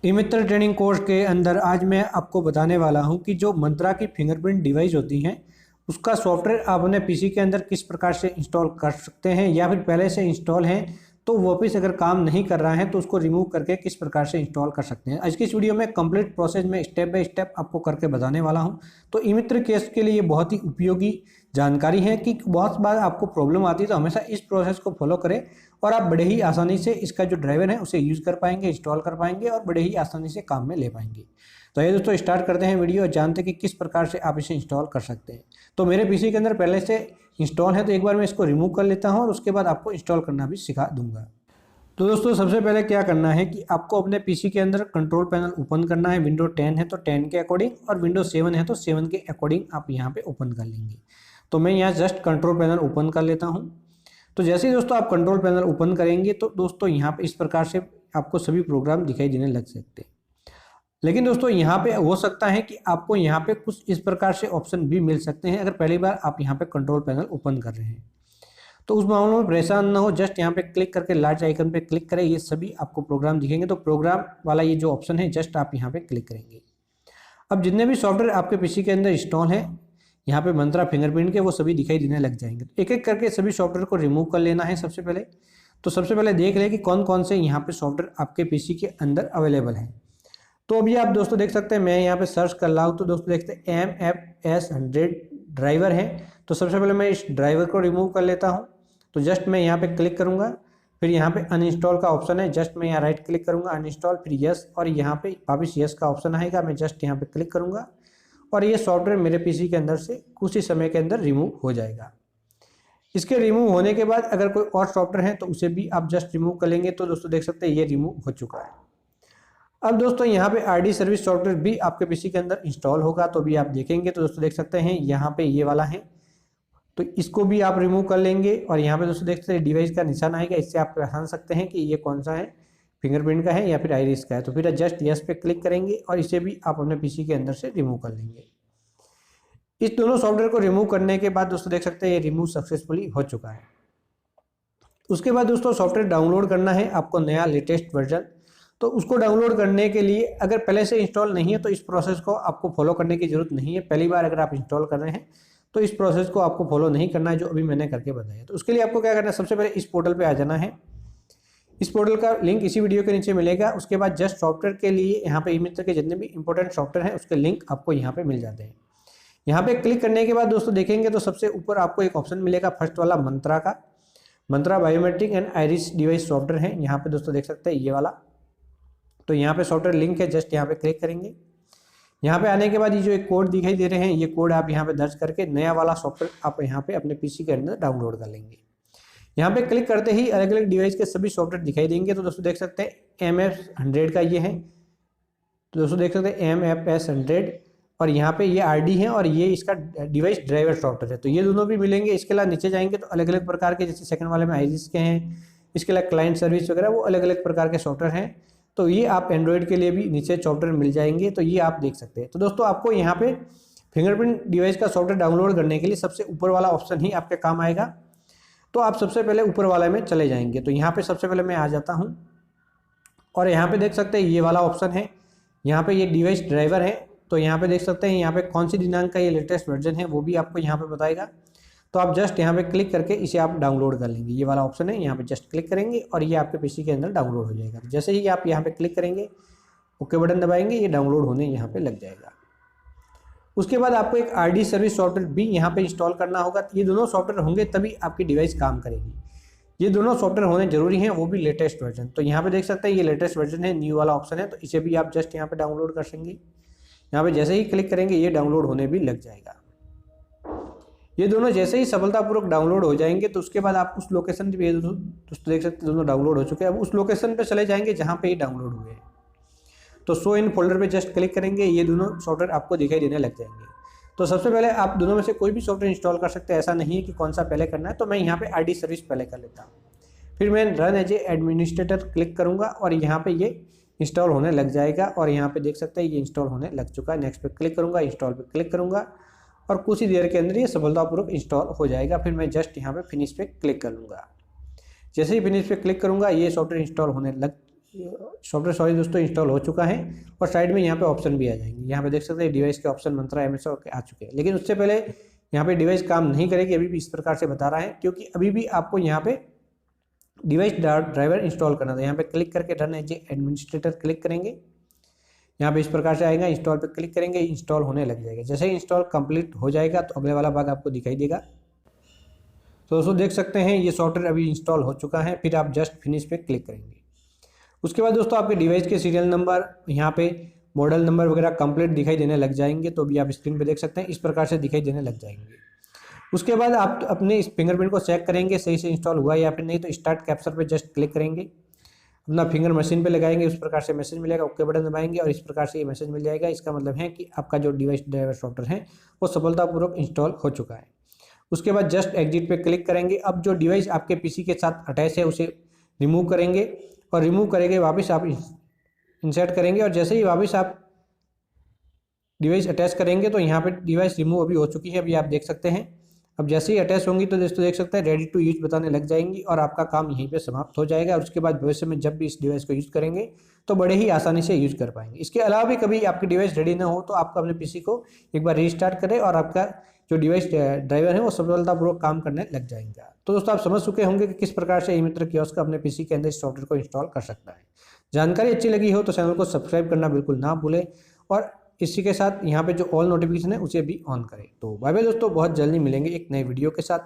EMitra training course के अंदर आज मैं आपको बताने वाला हूं कि जो मंत्रा की फिंगरप्रिंट डिवाइस होती हैं उसका सॉफ्टवेयर आप अपने पीसी के अंदर किस प्रकार से इंस्टॉल कर सकते हैं, या फिर पहले से इंस्टॉल है तो वापस अगर काम नहीं कर रहा है तो उसको रिमूव करके किस प्रकार से इंस्टॉल कर सकते हैं। आज की इस वीडियो में कंप्लीट प्रोसेस में स्टेप बाय स्टेप आपको करके बताने वाला हूं। तो ईमित्र केस के लिए बहुत ही उपयोगी जानकारी है कि बहुत बार आपको प्रॉब्लम आती है तो हमेशा इस प्रोसेस को फॉलो करें और आप बड़े ही आसानी से इसका जो ड्राइवर है उसे यूज़ कर पाएंगे, इंस्टॉल कर पाएंगे और बड़े ही आसानी से काम में ले पाएंगे। तो ये दोस्तों स्टार्ट करते हैं वीडियो और जानते हैं कि किस प्रकार से आप इसे इंस्टॉल कर सकते हैं। तो मेरे पीसी के अंदर पहले से इंस्टॉल है तो एक बार मैं इसको रिमूव कर लेता हूँ और उसके बाद आपको इंस्टॉल करना भी सिखा दूंगा। तो दोस्तों सबसे पहले क्या करना है कि आपको अपने पीसी के अंदर कंट्रोल पैनल ओपन करना है। विंडो 10 है तो 10 के अकॉर्डिंग और विंडो 7 है तो 7 के अकॉर्डिंग आप यहाँ पे ओपन कर लेंगे। तो मैं यहाँ जस्ट कंट्रोल पैनल ओपन कर लेता हूँ। तो जैसे ही दोस्तों आप कंट्रोल पैनल ओपन करेंगे तो दोस्तों यहाँ पे इस प्रकार से आपको सभी प्रोग्राम दिखाई देने लग सकते हैं। लेकिन दोस्तों यहाँ पे हो सकता है कि आपको यहाँ पे कुछ इस प्रकार से ऑप्शन भी मिल सकते हैं अगर पहली बार आप यहाँ पे कंट्रोल पैनल ओपन कर रहे हैं। तो उस मामले में परेशान ना हो, जस्ट यहाँ पे क्लिक करके लार्ज आइकन पे क्लिक करें, ये सभी आपको प्रोग्राम दिखेंगे। तो प्रोग्राम वाला ये जो ऑप्शन है जस्ट आप यहाँ पे क्लिक करेंगे। अब जितने भी सॉफ्टवेयर आपके पीसी के अंदर इंस्टॉल है यहाँ पे मंत्रा फिंगरप्रिंट के, वो सभी दिखाई देने लग जाएंगे। तो एक एक करके सभी सॉफ्टवेयर को रिमूव कर लेना है सबसे पहले। तो सबसे पहले देख लें कि कौन कौन से यहाँ पे सॉफ्टवेयर आपके पीसी के अंदर अवेलेबल हैं। तो अभी आप दोस्तों देख सकते हैं मैं यहाँ पे सर्च कर रहा हूँ तो दोस्तों देखते हैं MFS100 ड्राइवर है। तो सबसे पहले मैं इस ड्राइवर को रिमूव कर लेता हूँ। तो जस्ट मैं यहाँ पे क्लिक करूँगा, फिर यहाँ पे अनइंस्टॉल का ऑप्शन है, जस्ट मैं यहाँ राइट क्लिक करूँगा अनइंस्टॉल, फिर यस, और यहाँ पे वापस यस का ऑप्शन आएगा, मैं जस्ट यहाँ पे क्लिक करूँगा और ये सॉफ्टवेयर मेरे पीसी के अंदर से कुछ ही समय के अंदर रिमूव हो जाएगा। इसके रिमूव होने के बाद अगर कोई और सॉफ्टवेयर है तो उसे भी आप जस्ट रिमूव कर लेंगे। तो दोस्तों देख सकते हैं ये रिमूव हो चुका है। अब दोस्तों यहाँ पे RD सर्विस सॉफ्टवेयर भी आपके पीसी के अंदर इंस्टॉल होगा, तो भी आप देखेंगे। तो दोस्तों देख सकते हैं यहाँ पे ये वाला है, तो इसको भी आप रिमूव कर लेंगे। और यहाँ पे दोस्तों देख सकते हैं डिवाइस का निशान आएगा, इससे आप पहचान सकते हैं कि ये कौन सा है, फिंगरप्रिंट का है या फिर आइरिस का है। तो फिर जस्ट यस पे क्लिक करेंगे और इसे भी आप अपने पीसी के अंदर से रिमूव कर लेंगे। इस दोनों सॉफ्टवेयर को रिमूव करने के बाद दोस्तों देख सकते हैं ये रिमूव सक्सेसफुली हो चुका है। उसके बाद दोस्तों सॉफ्टवेयर डाउनलोड करना है आपको, नया लेटेस्ट वर्जन। तो उसको डाउनलोड करने के लिए अगर पहले से इंस्टॉल नहीं है तो इस प्रोसेस को आपको फॉलो करने की जरूरत नहीं है। पहली बार अगर आप इंस्टॉल कर रहे हैं तो इस प्रोसेस को आपको फॉलो नहीं करना है जो अभी मैंने करके बताया। तो उसके लिए आपको क्या करना है, सबसे पहले इस पोर्टल पे आ जाना है। इस पोर्टल का लिंक इसी वीडियो के नीचे मिलेगा। उसके बाद जस्ट सॉफ्टवेयर के लिए यहाँ पे ईमित्र के जितने भी इंपॉर्टेंट सॉफ्टवेयर हैं उसके लिंक आपको यहाँ पे मिल जाते हैं। यहाँ पे क्लिक करने के बाद दोस्तों देखेंगे तो सबसे ऊपर आपको एक ऑप्शन मिलेगा फर्स्ट वाला मंत्रा का, Mantra biometric and iris device software है। यहाँ पे दोस्तों देख सकते हैं ये वाला, तो यहाँ पे सॉफ्टवेयर लिंक है, जस्ट यहाँ पे क्लिक करेंगे। यहाँ पे आने के बाद ये जो एक कोड दिखाई दे रहे हैं ये कोड आप यहाँ पे दर्ज करके नया वाला सॉफ्टवेयर आप यहाँ पे अपने पीसी के अंदर डाउनलोड कर लेंगे। यहाँ पे क्लिक करते ही अलग अलग डिवाइस के सभी सॉफ्टवेयर दिखाई देंगे। तो दोस्तों देख सकते हैं MF100 का ये है, तो दोस्तों देख सकते हैं MFS100, और यहाँ पे ये RD है और ये इसका डिवाइस ड्राइवर सॉफ्टवेयर है। तो ये दोनों भी मिलेंगे। इसके अलावा नीचे जाएंगे तो अलग अलग प्रकार के, जैसे सेकंड वाले में आइरिस के हैं, इसके अलावा क्लाइंट सर्विस वगैरह वो अलग अलग प्रकार के सॉफ्टवेयर हैं। तो ये आप एंड्रॉयड के लिए भी नीचे सॉफ्टवेयर मिल जाएंगे, तो ये आप देख सकते हैं। तो दोस्तों आपको यहाँ पे फिंगरप्रिंट डिवाइस का सॉफ्टवेयर डाउनलोड करने के लिए सबसे ऊपर वाला ऑप्शन ही आपके काम आएगा। तो आप सबसे पहले ऊपर वाले में चले जाएंगे। तो यहाँ पे सबसे पहले मैं आ जाता हूँ और यहाँ पे देख सकते हैं ये वाला ऑप्शन है, यहाँ पे ये डिवाइस ड्राइवर है। तो यहाँ पे देख सकते हैं यहाँ पे कौन सी दिनांक का ये लेटेस्ट वर्जन है वो भी आपको यहाँ पे बताएगा। तो आप जस्ट यहाँ पे क्लिक करके इसे आप डाउनलोड कर लेंगे। ये वाला ऑप्शन है, यहाँ पे जस्ट क्लिक करेंगे और ये आपके पीसी के अंदर डाउनलोड हो जाएगा। जैसे ही आप यहाँ पे क्लिक करेंगे, ओके बटन दबाएंगे, ये डाउनलोड होने यहाँ पे लग जाएगा। उसके बाद आपको एक RD सर्विस सॉफ्टवेयर भी यहाँ पे इंस्टॉल करना होगा। ये दोनों सॉफ्टवेयर होंगे तभी आपकी डिवाइस काम करेगी। ये दोनों सॉफ्टवेयर होने जरूरी हैं, वो भी लेटेस्ट वर्जन। तो यहाँ पे देख सकते हैं ये लेटेस्ट वर्जन है, न्यू वाला ऑप्शन है, तो इसे भी आप जस्ट यहाँ पे डाउनलोड कर सकेंगे। यहाँ पे जैसे ही क्लिक करेंगे ये डाउनलोड होने भी लग जाएगा। ये दोनों जैसे ही सफलतापूर्वक डाउनलोड हो जाएंगे तो उसके बाद आप उस लोकेशन पे, दोस्तों देख सकते हैं दोनों डाउनलोड हो चुके हैं। अब उस लोकेशन पे चले जाएंगे जहाँ पे ये डाउनलोड हुए हैं। तो शो इन फोल्डर पे जस्ट क्लिक करेंगे, ये दोनों सॉफ्टवेयर आपको दिखाई देने लग जाएंगे। तो सबसे पहले आप दोनों में से कोई भी सॉफ्टवेयर इंस्टॉल कर सकते हैं, ऐसा नहीं है कि कौन सा पहले करना है। तो मैं यहाँ पे RD सर्विस पहले कर लेता हूँ, फिर मैं रन एज एडमिनिस्ट्रेटर क्लिक करूँगा और यहाँ पे ये इंस्टॉल होने लग जाएगा। और यहाँ पे देख सकते हैं ये इंस्टॉल होने लग चुका है। नेक्स्ट पे क्लिक करूँगा, इंस्टॉल पे क्लिक करूँगा और कुछ ही देर के अंदर ये सफलतापूर्वक इंस्टॉल हो जाएगा। फिर मैं जस्ट यहाँ पे फिनिश पे क्लिक कर लूँगा। जैसे ही फिनिश पे क्लिक करूँगा ये सॉफ्टवेयर इंस्टॉल होने सॉफ्टवेयर सॉरी दोस्तों इंस्टॉल हो चुका है और साइड में यहाँ पे ऑप्शन भी आ जाएंगे। यहाँ पे देख सकते हैं डिवाइस के ऑप्शन मंत्रा एमएस आ चुके हैं, लेकिन उससे पहले यहाँ पे डिवाइस काम नहीं करेगी, अभी भी इस प्रकार से बता रहा है, क्योंकि अभी भी आपको यहाँ पे डिवाइस ड्राइवर इंस्टॉल करना था। यहाँ पे क्लिक करके रन एज एडमिनिस्ट्रेटर क्लिक करेंगे, यहाँ पे इस प्रकार से आएगा, इंस्टॉल पे क्लिक करेंगे, इंस्टॉल होने लग जाएगा। जैसे ही इंस्टॉल कंप्लीट हो जाएगा तो अगले वाला भाग आपको दिखाई देगा। तो दोस्तों देख सकते हैं ये सॉफ्टवेयर अभी इंस्टॉल हो चुका है, फिर आप जस्ट फिनिश पे क्लिक करेंगे। उसके बाद दोस्तों आपके डिवाइस के सीरियल नंबर, यहाँ पे मॉडल नंबर वगैरह कंप्लीट दिखाई देने लग जाएंगे। तो अभी आप स्क्रीन पे देख सकते हैं इस प्रकार से दिखाई देने लग जाएंगे। उसके बाद आप अपने इस फिंगरप्रिंट को चेक करेंगे सही से इंस्टॉल हुआ या फिर नहीं, तो स्टार्ट कैप्चर पे जस्ट क्लिक करेंगे, अपना फिंगर मशीन पे लगाएंगे, उस प्रकार से मैसेज मिलेगा, ओके बटन दबाएंगे और इस प्रकार से ये मैसेज मिल जाएगा। इसका मतलब है कि आपका जो डिवाइस ड्राइवर सॉफ्टवेयर है वो सफलतापूर्वक इंस्टॉल हो चुका है। उसके बाद जस्ट एग्जिट पे क्लिक करेंगे। अब जो डिवाइस आपके पीसी के साथ अटैच है उसे रिमूव करेंगे और रिमूव करेंगे वापस आप इंसर्ट करेंगे, और जैसे ही वापस आप डिवाइस अटैच करेंगे तो यहाँ पे डिवाइस रिमूव अभी हो चुकी है, अभी आप देख सकते हैं। अब जैसे ही अटैच होंगी तो दोस्तों देख सकते हैं रेडी टू यूज बताने लग जाएंगी और आपका काम यहीं पे समाप्त हो जाएगा। और उसके बाद भविष्य में जब भी इस डिवाइस को यूज़ करेंगे तो बड़े ही आसानी से यूज कर पाएंगे। इसके अलावा भी कभी आपकी डिवाइस रेडी ना हो तो आपको अपने पीसी को एक बार रीस्टार्ट करें और आपका जो डिवाइस ड्राइवर है वो सफलतापूर्वक काम करने लग जाएंगे। तो दोस्तों आप समझ चुके होंगे कि किस प्रकार से ई-मित्र कियोस्क अपने पीसी के अंदर इस सॉफ्टवेयर को इंस्टॉल कर सकता है। जानकारी अच्छी लगी हो तो चैनल को सब्सक्राइब करना बिल्कुल ना भूलें और इसी के साथ यहाँ पे जो ऑल नोटिफिकेशन है उसे भी ऑन करें। तो बाय बाय दोस्तों, बहुत जल्दी मिलेंगे एक नए वीडियो के साथ।